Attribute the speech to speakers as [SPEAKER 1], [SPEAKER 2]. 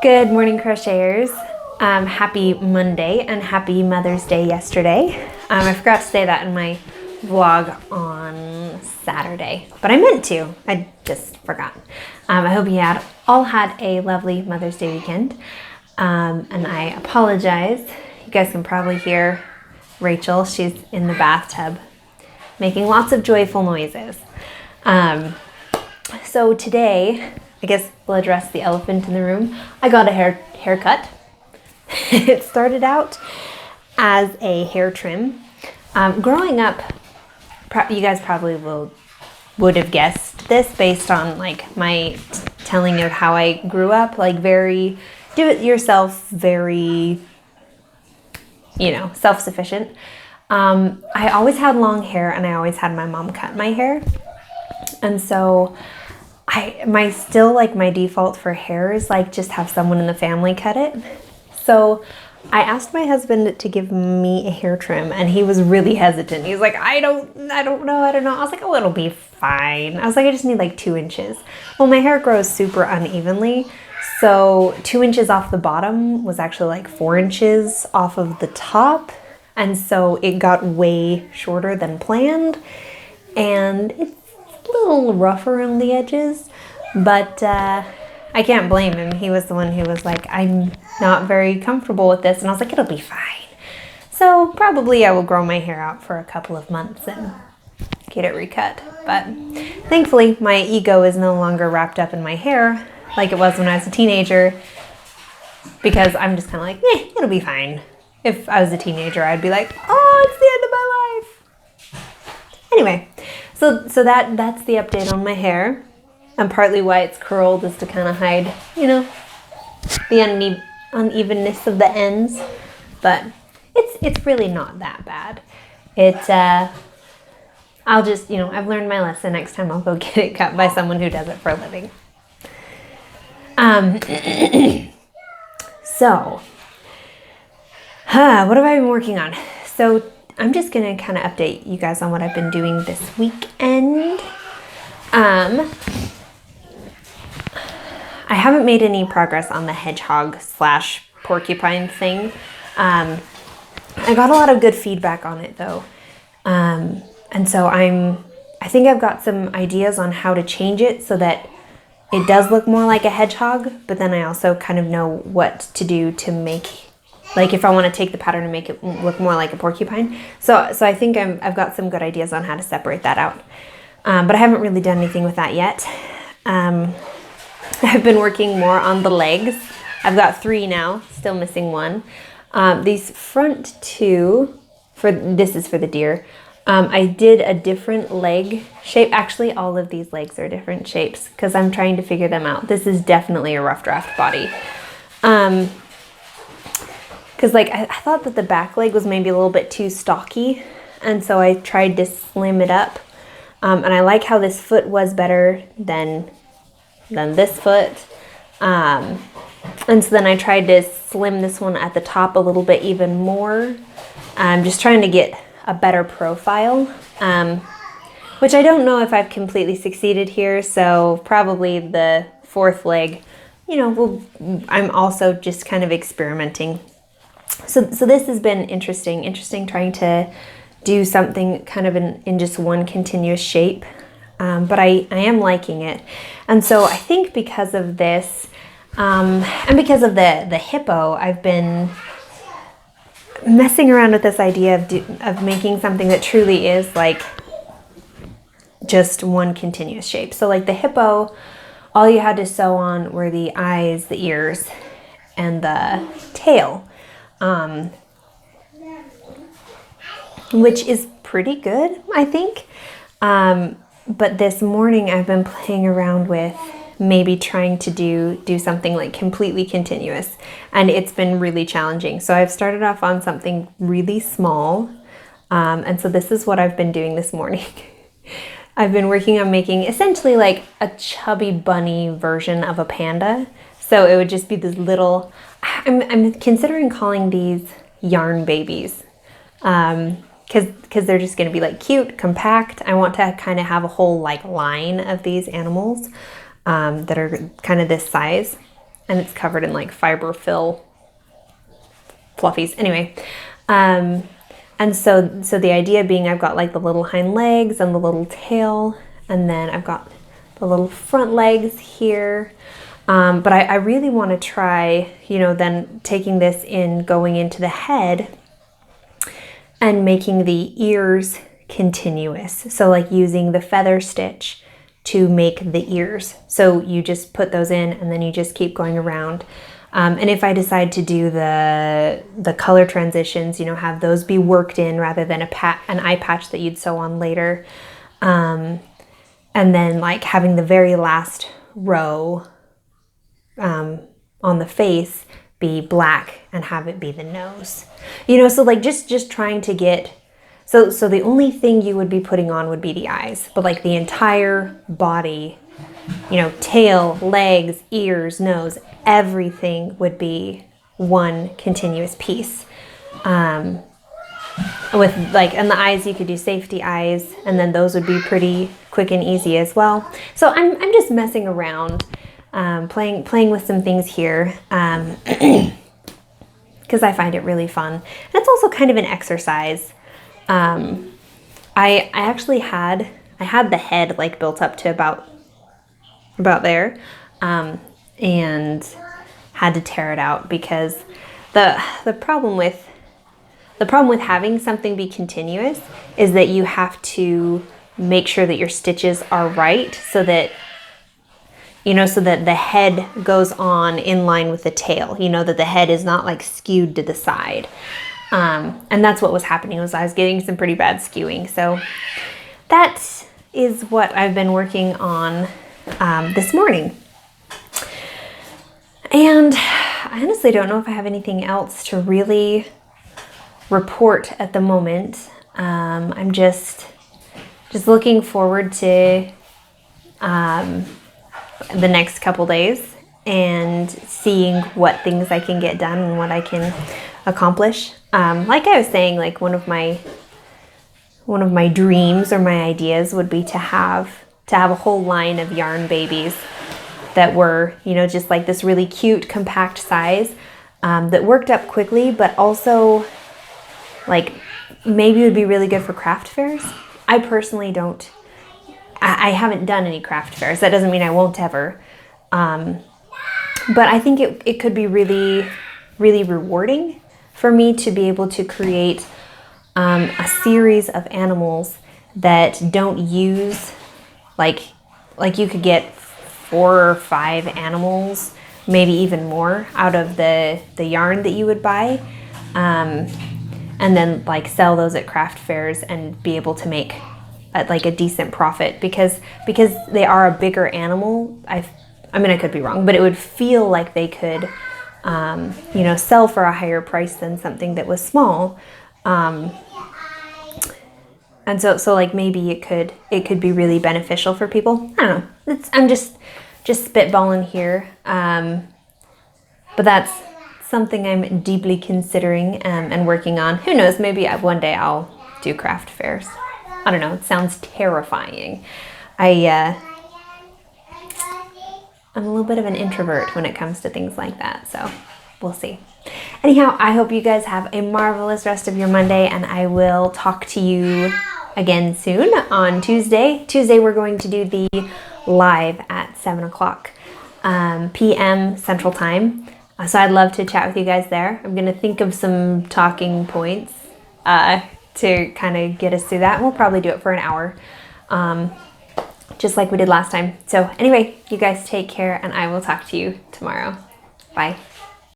[SPEAKER 1] Good morning, crocheters. Happy Monday and happy Mother's Day yesterday. I forgot to say that in my vlog on Saturday, but I meant to. I just forgot. I hope you all had a lovely Mother's Day weekend. And I apologize. You guys can probably hear Rachel. She's in the bathtub making lots of joyful noises. So today, I guess we'll address the elephant in the room. I got a haircut. It started out as a hair trim. Growing up, you guys probably would have guessed this based on like my telling of how I grew up, like very do-it-yourself, very, self-sufficient. I always had long hair and I always had my mom cut my hair. And so my default for hair is like just have someone in the family cut it. So I asked my husband to give me a hair trim and he was really hesitant. He's like, I don't know. I was like, oh, it'll be fine. I was like, I just need like 2 inches. Well, my hair grows super unevenly. So 2 inches off the bottom was actually like 4 inches off of the top. And so it got way shorter than planned. And it's a little rough around the edges, but I can't blame him. He was the one who was like, I'm not very comfortable with this. And I was like, it'll be fine. So probably I will grow my hair out for a couple of months and get it recut. But thankfully my ego is no longer wrapped up in my hair like it was when I was a teenager, because I'm just kind of like, it'll be fine. If I was a teenager, I'd be like, oh, it's the end of my life. Anyway, so that's the update on my hair. And partly why it's curled is to kind of hide, the unevenness of the ends. But it's really not that bad. I'll just, I've learned my lesson. Next time I'll go get it cut by someone who does it for a living. So, what have I been working on? So I'm just going to kind of update you guys on what I've been doing this weekend. I haven't made any progress on the hedgehog/porcupine thing. I got a lot of good feedback on it though. And so I think I've got some ideas on how to change it so that it does look more like a hedgehog, but then I also kind of know what to do to make, like if I want to take the pattern and make it look more like a porcupine. So I think I've got some good ideas on how to separate that out. But I haven't really done anything with that yet. I've been working more on the legs. I've got 3 now, still missing 1. These front 2, this is for the deer. I did a different leg shape. Actually, all of these legs are different shapes because I'm trying to figure them out. This is definitely a rough draft body. Because I thought that the back leg was maybe a little bit too stocky. And so I tried to slim it up. And I like how this foot was better than this foot. And so then I tried to slim this one at the top a little bit even more. I'm just trying to get a better profile, which I don't know if I've completely succeeded here. So probably the 4th leg, I'm also just kind of experimenting. So this has been interesting trying to do something kind of in just one continuous shape. But I am liking it. And so I think because of this, and because of the hippo, I've been messing around with this idea of making something that truly is like just one continuous shape. So like the hippo, all you had to sew on were the eyes, the ears, and the tail. Which is pretty good, I think. But this morning I've been playing around with maybe trying to do something like completely continuous, and it's been really challenging. So I've started off on something really small, and so this is what I've been doing this morning. I've been working on making essentially like a chubby bunny version of a panda. So it would just be this little, I'm considering calling these yarn babies. Because they're just going to be like cute, compact. I want to kind of have a whole like line of these animals that are kind of this size. and it's covered in like fiber fill fluffies. Anyway, and so the idea being I've got like the little hind legs and the little tail, and then I've got the little front legs here. But I really want to try, you know, then taking this in, going into the head and making the ears continuous. So like using the feather stitch to make the ears. So you just put those in and then you just keep going around. And if I decide to do the color transitions, you know, have those be worked in rather than an eye patch that you'd sew on later. And then like having the very last row on the face be black and have it be the nose. You know, so like just trying to get, so the only thing you would be putting on would be the eyes, but like the entire body, you know, tail, legs, ears, nose, everything would be one continuous piece. With like, and the eyes, you could do safety eyes, and then those would be pretty quick and easy as well. So I'm just messing around, playing with some things here, because I find it really fun. And it's also kind of an exercise. I actually had the head like built up to about there, and had to tear it out because the problem with having something be continuous is that you have to make sure that your stitches are right, so that, you know, so that the head goes on in line with the tail, you know, that the head is not like skewed to the side. And that's what was happening, was I was getting some pretty bad skewing. So that is what I've been working on this morning. And I honestly don't know if I have anything else to really report at the moment. I'm just looking forward to the next couple days and seeing what things I can get done and what I can accomplish. Like I was saying, like one of my dreams or my ideas would be to have a whole line of yarn babies that were, you know, just like this really cute compact size, that worked up quickly, but also like maybe would be really good for craft fairs. I personally don't, I haven't done any craft fairs. That doesn't mean I won't ever. But I think it could be really, really rewarding for me to be able to create a series of animals that don't use, like you could get 4 or 5 animals, maybe even more, out of the yarn that you would buy, and then like sell those at craft fairs and be able to make like a decent profit, because they are a bigger animal. I mean, I could be wrong, but it would feel like they could, you know, sell for a higher price than something that was small. And so like maybe it could be really beneficial for people. I don't know. I'm just spitballing here. But that's something I'm deeply considering and working on. Who knows, maybe one day I'll do craft fairs. I don't know, it sounds terrifying. I'm a little bit of an introvert when it comes to things like that, so we'll see. Anyhow, I hope you guys have a marvelous rest of your Monday, and I will talk to you again soon on Tuesday. Tuesday we're going to do the live at 7 o'clock p.m. Central Time. So I'd love to chat with you guys there. I'm going to think of some talking points to kind of get us through that. And we'll probably do it for an hour, just like we did last time. So anyway, you guys take care, and I will talk to you tomorrow. Bye.